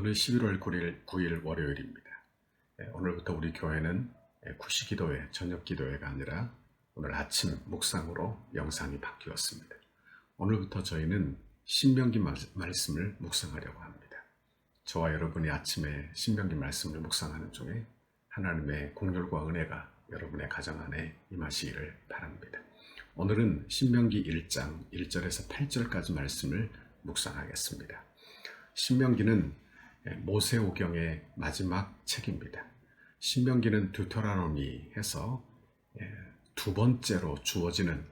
오늘은 11월 9일 월요일입니다. 오늘부터 우리 교회는 구시기도회, 저녁기도회가 아니라 오늘 아침 묵상으로 영상이 바뀌었습니다. 오늘부터 저희는 신명기 말씀을 묵상하려고 합니다. 저와 여러분이 아침에 신명기 말씀을 묵상하는 중에 하나님의 긍휼과 은혜가 여러분의 가정 안에 임하시기를 바랍니다. 오늘은 신명기 1장 1절에서 8절까지 말씀을 묵상하겠습니다. 신명기는 모세오경의 마지막 책입니다. 신명기는 듀테로노미 해서 두 번째로 주어지는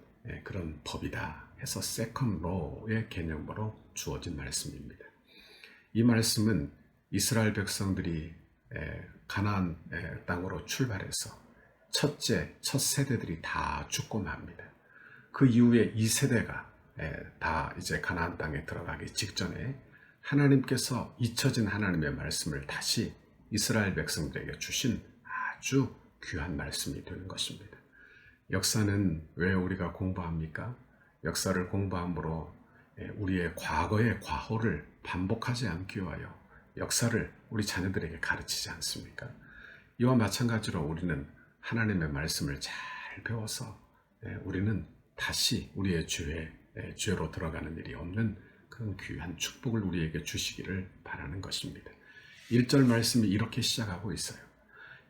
그런 법이다 해서 세컨드 로의 개념으로 주어진 말씀입니다. 이 말씀은 이스라엘 백성들이 가나안 땅으로 출발해서 첫 세대들이 다 죽고 맙니다. 그 이후에 2세대가 다 이제 가나안 땅에 들어가기 직전에 하나님께서 잊혀진 하나님의 말씀을 다시 이스라엘 백성들에게 주신 아주 귀한 말씀이 되는 것입니다. 역사는 왜 우리가 공부합니까? 역사를 공부함으로 우리의 과거의 과오를 반복하지 않기 위하여 역사를 우리 자녀들에게 가르치지 않습니까? 이와 마찬가지로 우리는 하나님의 말씀을 잘 배워서 우리는 다시 우리의 죄로 들어가는 일이 없는 그런 귀한 축복을 우리에게 주시기를 바라는 것입니다. 1절 말씀이 이렇게 시작하고 있어요.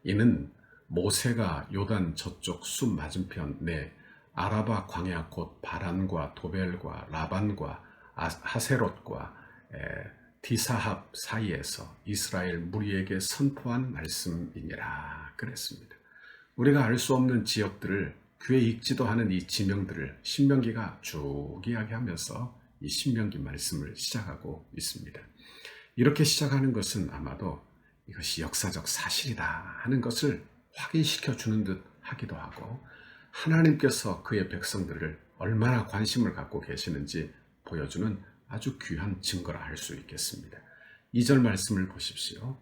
이는 모세가 요단 저쪽 숲 맞은편에 아라바 광야 곧 바란과 도벨과 라반과 하세롯과 디사합 사이에서 이스라엘 무리에게 선포한 말씀이니라 그랬습니다. 우리가 알 수 없는 지역들을 귀에 익지도 하는 이 지명들을 신명기가 쭉 이야기하면서 이 신명기 말씀을 시작하고 있습니다. 이렇게 시작하는 것은 아마도 이것이 역사적 사실이다 하는 것을 확인시켜 주는 듯 하기도 하고 하나님께서 그의 백성들을 얼마나 관심을 갖고 계시는지 보여주는 아주 귀한 증거라 할 수 있겠습니다. 2절 말씀을 보십시오.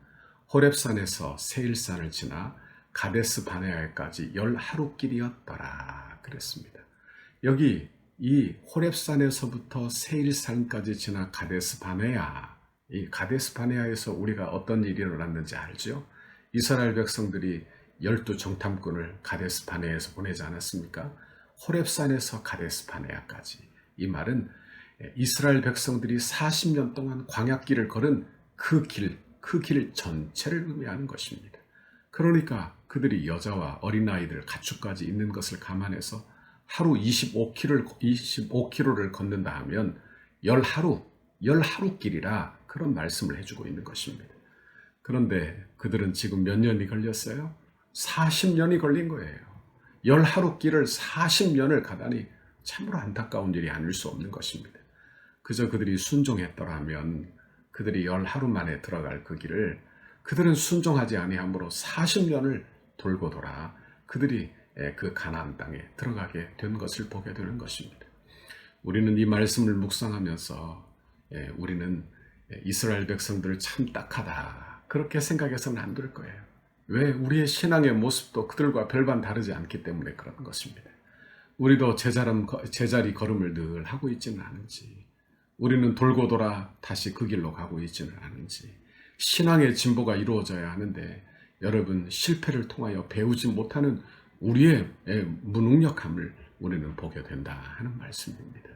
호렙산에서 세일산을 지나 가데스 바네아에까지 10하루길이었더라 그랬습니다. 여기 이 호렙산에서부터 세일산까지 지나 가데스 바네아, 이 가데스 바네아에서 우리가 어떤 일이 일어났는지 알죠? 이스라엘 백성들이 12정탐꾼을 가데스 바네아에서 보내지 않았습니까? 호렙산에서 가데스 바네아까지. 이 말은 이스라엘 백성들이 40년 동안 광야길을 걸은 그 길 전체를 의미하는 것입니다. 그러니까 그들이 여자와 어린아이들, 가축까지 있는 것을 감안해서 하루 25km를 걷는다 하면 10하루 길이라 그런 말씀을 해주고 있는 것입니다. 그런데 그들은 지금 몇 년이 걸렸어요? 40년이 걸린 거예요. 10하루 길을 40년을 가다니 참으로 안타까운 일이 아닐 수 없는 것입니다. 그저 그들이 순종했더라면 그들이 10하루 만에 들어갈 그 길을 그들은 순종하지 아니함으로 40년을 돌고 돌아 그들이 그 가나안 땅에 들어가게 된 것을 보게 되는 것입니다. 우리는 이 말씀을 묵상하면서 우리는 이스라엘 백성들을 참 딱하다 그렇게 생각해서는 안 될 거예요. 왜? 우리의 신앙의 모습도 그들과 별반 다르지 않기 때문에 그런 것입니다. 우리도 제자리 걸음을 늘 하고 있지는 않은지, 우리는 돌고 돌아 다시 그 길로 가고 있지는 않은지, 신앙의 진보가 이루어져야 하는데 여러분 실패를 통하여 배우지 못하는 우리의 무능력함을 우리는 보게 된다 하는 말씀입니다.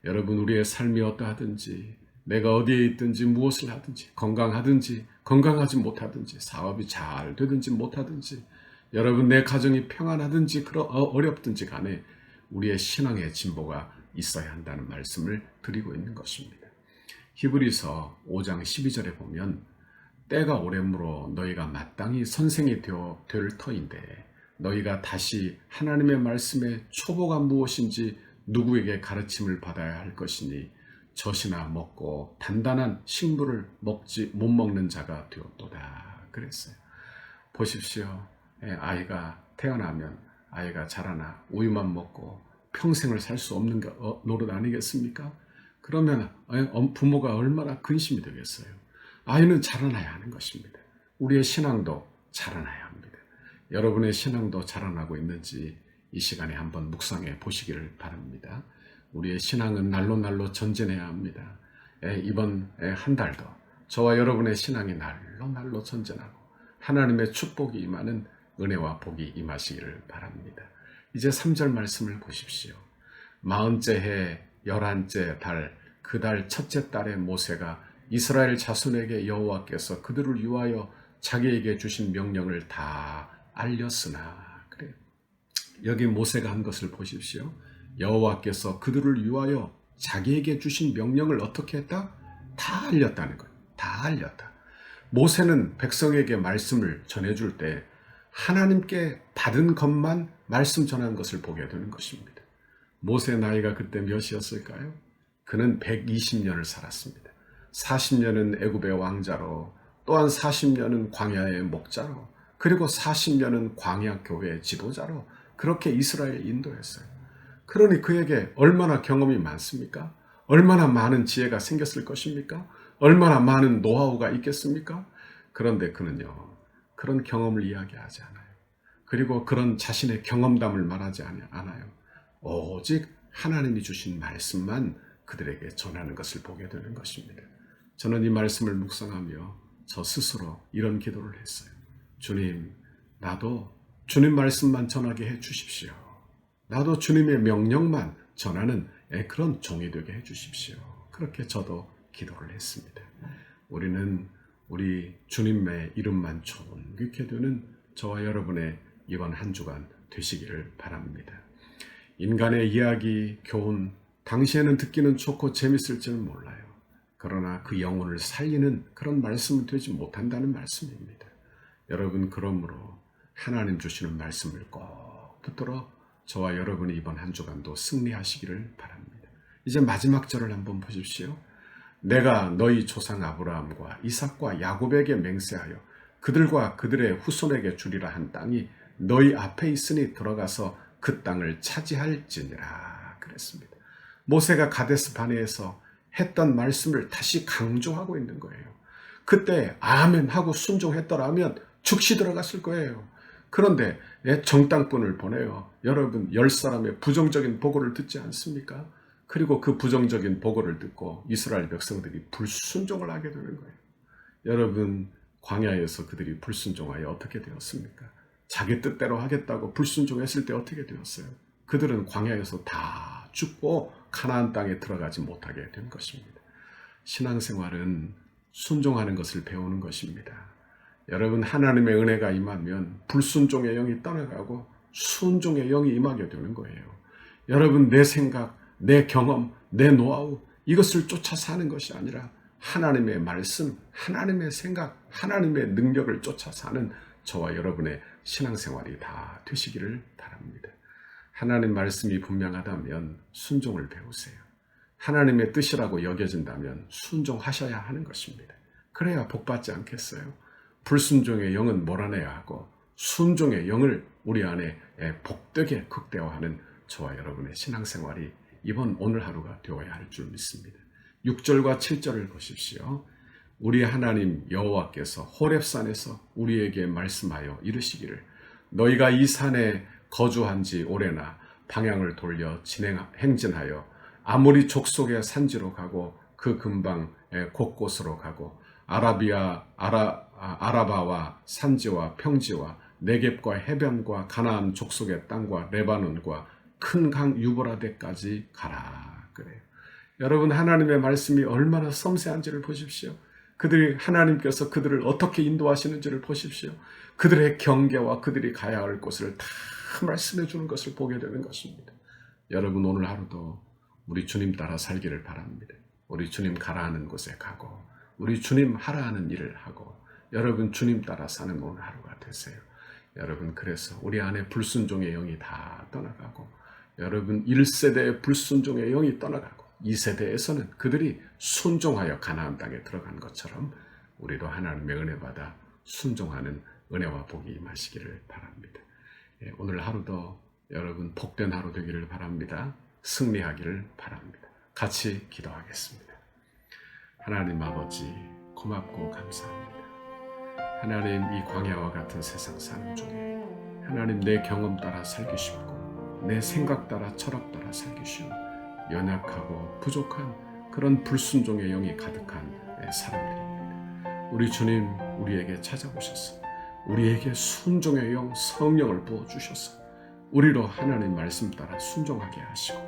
여러분 우리의 삶이 어떠하든지 내가 어디에 있든지 무엇을 하든지 건강하든지 건강하지 못하든지 사업이 잘 되든지 못하든지 여러분 내 가정이 평안하든지 어렵든지 간에 우리의 신앙의 진보가 있어야 한다는 말씀을 드리고 있는 것입니다. 히브리서 5장 12절에 보면 때가 오래므로 너희가 마땅히 선생이 될 터인데 너희가 다시 하나님의 말씀의 초보가 무엇인지 누구에게 가르침을 받아야 할 것이니 젖이나 먹고 단단한 식물을 못 먹는 자가 되었도다 그랬어요. 보십시오. 아이가 태어나면 아이가 자라나 우유만 먹고 평생을 살 수 없는 게 노릇 아니겠습니까? 그러면 부모가 얼마나 근심이 되겠어요. 아이는 자라나야 하는 것입니다. 우리의 신앙도 자라나야 합니다. 여러분의 신앙도 자라나고 있는지 이 시간에 한번 묵상해 보시기를 바랍니다. 우리의 신앙은 날로 날로 전진해야 합니다. 이번 한 달도 저와 여러분의 신앙이 날로 날로 전전하고 하나님의 축복이 임하는 은혜와 복이 임하시기를 바랍니다. 이제 3절 말씀을 보십시오. 40째 해 11째 달 그 달 첫째 달에 모세가 이스라엘 자손에게 여호와께서 그들을 위하여 자기에게 주신 명령을 다 알렸으나, 그래요. 여기 모세가 한 것을 보십시오. 여호와께서 그들을 위하여 자기에게 주신 명령을 어떻게 했다? 다 알렸다는 거예요. 다 알렸다. 모세는 백성에게 말씀을 전해줄 때 하나님께 받은 것만 말씀 전한 것을 보게 되는 것입니다. 모세 나이가 그때 몇이었을까요? 그는 120년을 살았습니다. 40년은 애굽의 왕자로, 또한 40년은 광야의 목자로, 그리고 40년은 광야 교회의 지도자로 그렇게 이스라엘을 인도했어요. 그러니 그에게 얼마나 경험이 많습니까? 얼마나 많은 지혜가 생겼을 것입니까? 얼마나 많은 노하우가 있겠습니까? 그런데 그는요, 그런 경험을 이야기하지 않아요. 그리고 그런 자신의 경험담을 말하지 않아요. 오직 하나님이 주신 말씀만 그들에게 전하는 것을 보게 되는 것입니다. 저는 이 말씀을 묵상하며 저 스스로 이런 기도를 했어요. 주님, 나도 주님 말씀만 전하게 해 주십시오. 나도 주님의 명령만 전하는 그런 종이 되게 해 주십시오. 그렇게 저도 기도를 했습니다. 우리는 우리 주님의 이름만 존귀케 되는 저와 여러분의 이번 한 주간 되시기를 바랍니다. 인간의 이야기, 교훈, 당시에는 듣기는 좋고 재밌을지는 몰라요. 그러나 그 영혼을 살리는 그런 말씀은 되지 못한다는 말씀입니다. 여러분, 그러므로 하나님 주시는 말씀을 꼭 붙들어 저와 여러분이 이번 한 주간도 승리하시기를 바랍니다. 이제 마지막 절을 한번 보십시오. 내가 너희 조상 아브라함과 이삭과 야곱에게 맹세하여 그들과 그들의 후손에게 주리라 한 땅이 너희 앞에 있으니 들어가서 그 땅을 차지할지니라 그랬습니다. 모세가 가데스 바네에서 했던 말씀을 다시 강조하고 있는 거예요. 그때 아멘 하고 순종했더라면 즉시 들어갔을 거예요. 그런데 정당분을 보내요. 여러분, 10사람의 부정적인 보고를 듣지 않습니까? 그리고 그 부정적인 보고를 듣고 이스라엘 백성들이 불순종을 하게 되는 거예요. 여러분, 광야에서 그들이 불순종하여 어떻게 되었습니까? 자기 뜻대로 하겠다고 불순종했을 때 어떻게 되었어요? 그들은 광야에서 다 죽고 가나안 땅에 들어가지 못하게 된 것입니다. 신앙생활은 순종하는 것을 배우는 것입니다. 여러분, 하나님의 은혜가 임하면 불순종의 영이 떠나가고 순종의 영이 임하게 되는 거예요. 여러분, 내 생각, 내 경험, 내 노하우 이것을 쫓아 사는 것이 아니라 하나님의 말씀, 하나님의 생각, 하나님의 능력을 쫓아 사는 저와 여러분의 신앙생활이 다 되시기를 바랍니다. 하나님 말씀이 분명하다면 순종을 배우세요. 하나님의 뜻이라고 여겨진다면 순종하셔야 하는 것입니다. 그래야 복받지 않겠어요? 불순종의 영은 몰아내야 하고 순종의 영을 우리 안에 복되게 극대화하는 저와 여러분의 신앙생활이 오늘 하루가 되어야 할 줄 믿습니다. 6절과 7절을 보십시오. 우리 하나님 여호와께서 호렙산에서 우리에게 말씀하여 이르시기를 너희가 이 산에 거주한 지 오래나 방향을 돌려 행진하여 아모리 족속의 산지로 가고 그 근방 곳곳으로 가고 아라바와 산지와 평지와 네겝과 해변과 가나안 족속의 땅과 레바논과 큰 강 유브라데까지 가라 그래요. 여러분, 하나님의 말씀이 얼마나 섬세한지를 보십시오. 하나님께서 그들을 어떻게 인도하시는지를 보십시오. 그들의 경계와 그들이 가야 할 곳을 다 말씀해 주는 것을 보게 되는 것입니다. 여러분, 오늘 하루도 우리 주님 따라 살기를 바랍니다. 우리 주님 가라 하는 곳에 가고 우리 주님 하라 하는 일을 하고 여러분 주님 따라 사는 오늘 하루가 되세요. 여러분, 그래서 우리 안에 불순종의 영이 다 떠나가고 여러분 1세대의 불순종의 영이 떠나가고 2세대에서는 그들이 순종하여 가나안 땅에 들어간 것처럼 우리도 하나님의 은혜 받아 순종하는 은혜와 복이 임하시기를 바랍니다. 오늘 하루도 여러분 복된 하루 되기를 바랍니다. 승리하기를 바랍니다. 같이 기도하겠습니다. 하나님 아버지, 고맙고 감사합니다. 하나님, 이 광야와 같은 세상 사는 중에 하나님 내 경험 따라 살기 쉽고 내 생각 따라 철학 따라 살기 쉬운 연약하고 부족한 그런 불순종의 영이 가득한 사람들입니다. 우리 주님 우리에게 찾아오셔서 우리에게 순종의 영 성령을 부어주셔서 우리로 하나님 말씀 따라 순종하게 하시고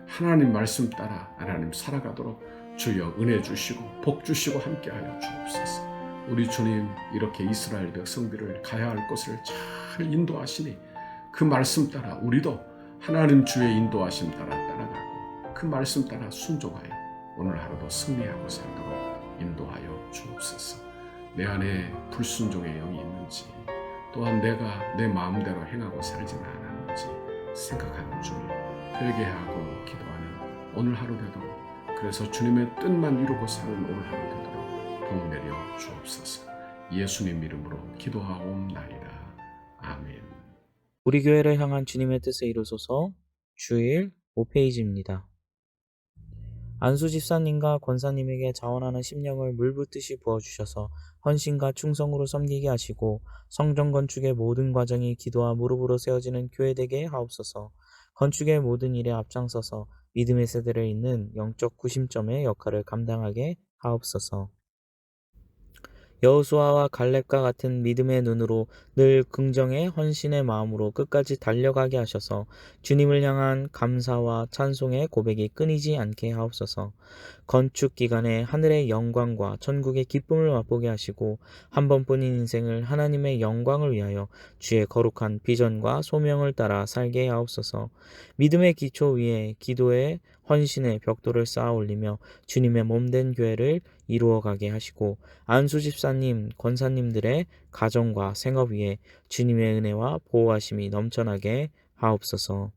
하나님 말씀 따라 하나님 살아가도록 주여 은혜 주시고 복 주시고 함께하여 주옵소서. 우리 주님 이렇게 이스라엘 백성들을 가야 할 곳을 잘 인도하시니 그 말씀 따라 우리도 하나님 주의 인도하심 따라 따라가고 그 말씀 따라 순종하여 오늘 하루도 승리하고 살도록 인도하여 주옵소서. 내 안에 불순종의 영이 있는지 또한 내가 내 마음대로 행하고 살지는 않았는지 생각하는 줄 회개하고 기도하는 오늘 하루 되도록 그래서 주님의 뜻만 이루고 사는 오늘 하루 되도록 복 내려 주옵소서. 예수님 이름으로 기도하옵나이다. 아멘. 우리 교회를 향한 주님의 뜻을 이루소서. 주일 5페이지입니다. 안수 집사님과 권사님에게 자원하는 심령을 물붓듯이 부어주셔서 헌신과 충성으로 섬기게 하시고 성전 건축의 모든 과정이 기도와 무릎으로 세워지는 교회 되게 하옵소서. 건축의 모든 일에 앞장서서 믿음의 세대를 잇는 영적 구심점의 역할을 감당하게 하옵소서. 여호수아와 갈렙과 같은 믿음의 눈으로 늘 긍정의 헌신의 마음으로 끝까지 달려가게 하셔서 주님을 향한 감사와 찬송의 고백이 끊이지 않게 하옵소서. 건축 기간에 하늘의 영광과 천국의 기쁨을 맛보게 하시고 한 번뿐인 인생을 하나님의 영광을 위하여 주의 거룩한 비전과 소명을 따라 살게 하옵소서. 믿음의 기초 위에 기도의 헌신의 벽돌을 쌓아 올리며 주님의 몸된 교회를 이루어가게 하시고 안수 집사님, 권사님들의 가정과 생업 위에 주님의 은혜와 보호하심이 넘쳐나게 하옵소서.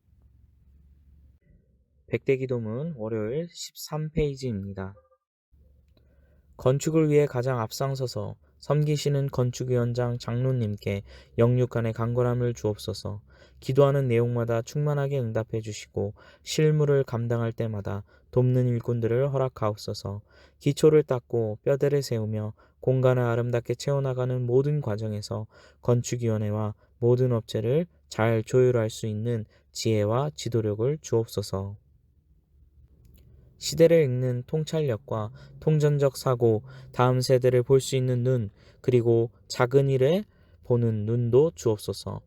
백대기도문 월요일 13페이지입니다. 건축을 위해 가장 앞장서서 섬기시는 건축위원장 장로님께 영육간의 강건함을 주옵소서. 기도하는 내용마다 충만하게 응답해 주시고 실무를 감당할 때마다 돕는 일꾼들을 허락하옵소서. 기초를 닦고 뼈대를 세우며 공간을 아름답게 채워나가는 모든 과정에서 건축위원회와 모든 업체를 잘 조율할 수 있는 지혜와 지도력을 주옵소서. 시대를 읽는 통찰력과 통전적 사고, 다음 세대를 볼 수 있는 눈, 그리고 작은 일에 보는 눈도 주옵소서.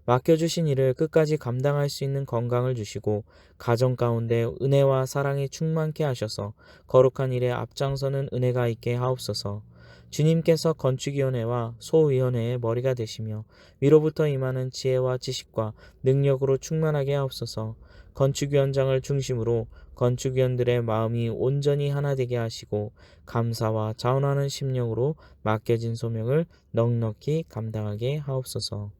맡겨주신 일을 끝까지 감당할 수 있는 건강을 주시고 가정 가운데 은혜와 사랑이 충만케 하셔서 거룩한 일에 앞장서는 은혜가 있게 하옵소서. 주님께서 건축위원회와 소위원회의 머리가 되시며 위로부터 임하는 지혜와 지식과 능력으로 충만하게 하옵소서. 건축위원장을 중심으로 건축위원들의 마음이 온전히 하나 되게 하시고 감사와 자원하는 심령으로 맡겨진 소명을 넉넉히 감당하게 하옵소서.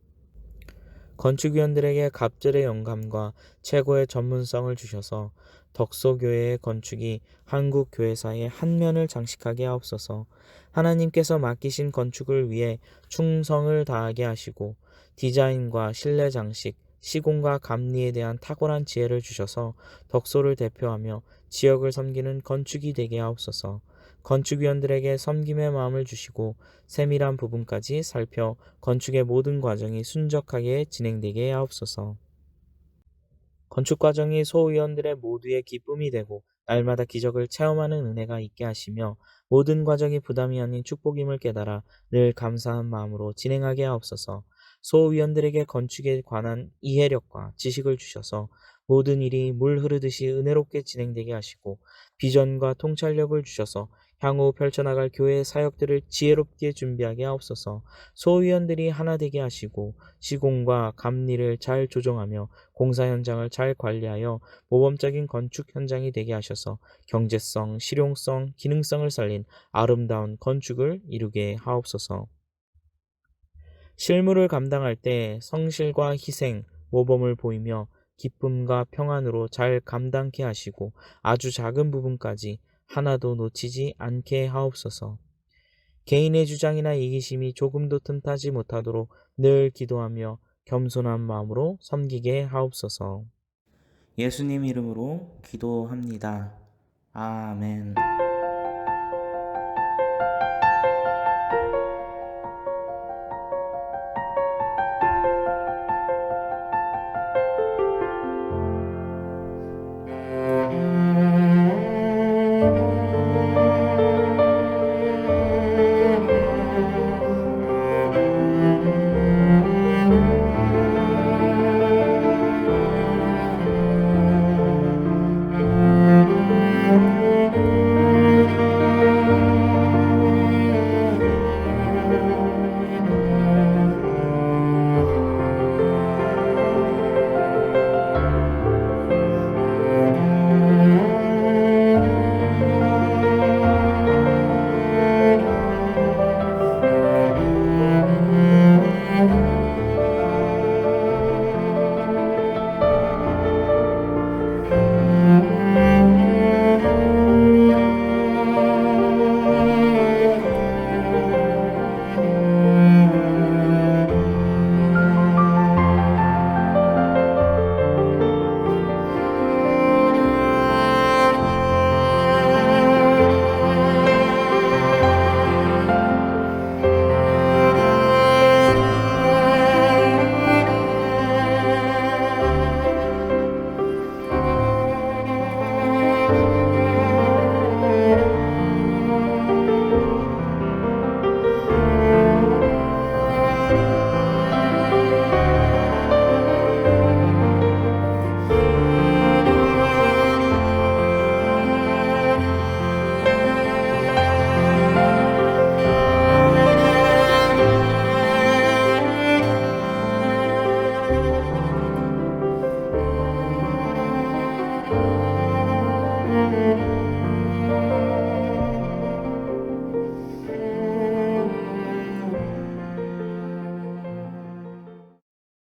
건축위원들에게 갑절의 영감과 최고의 전문성을 주셔서 덕소교회의 건축이 한국 교회사의 한 면을 장식하게 하옵소서. 하나님께서 맡기신 건축을 위해 충성을 다하게 하시고 디자인과 실내 장식, 시공과 감리에 대한 탁월한 지혜를 주셔서 덕소를 대표하며 지역을 섬기는 건축이 되게 하옵소서. 건축위원들에게 섬김의 마음을 주시고 세밀한 부분까지 살펴 건축의 모든 과정이 순적하게 진행되게 하옵소서. 건축 과정이 소위원들의 모두의 기쁨이 되고 날마다 기적을 체험하는 은혜가 있게 하시며 모든 과정이 부담이 아닌 축복임을 깨달아 늘 감사한 마음으로 진행하게 하옵소서. 소위원들에게 건축에 관한 이해력과 지식을 주셔서 모든 일이 물 흐르듯이 은혜롭게 진행되게 하시고 비전과 통찰력을 주셔서 향후 펼쳐나갈 교회의 사역들을 지혜롭게 준비하게 하옵소서. 소위원들이 하나 되게 하시고 시공과 감리를 잘 조정하며 공사 현장을 잘 관리하여 모범적인 건축 현장이 되게 하셔서 경제성, 실용성, 기능성을 살린 아름다운 건축을 이루게 하옵소서. 실무를 감당할 때 성실과 희생, 모범을 보이며 기쁨과 평안으로 잘 감당케 하시고 아주 작은 부분까지 하나도 놓치지 않게 하옵소서. 개인의 주장이나 이기심이 조금도 틈타지 못하도록 늘 기도하며 겸손한 마음으로 섬기게 하옵소서. 예수님 이름으로 기도합니다. 아멘.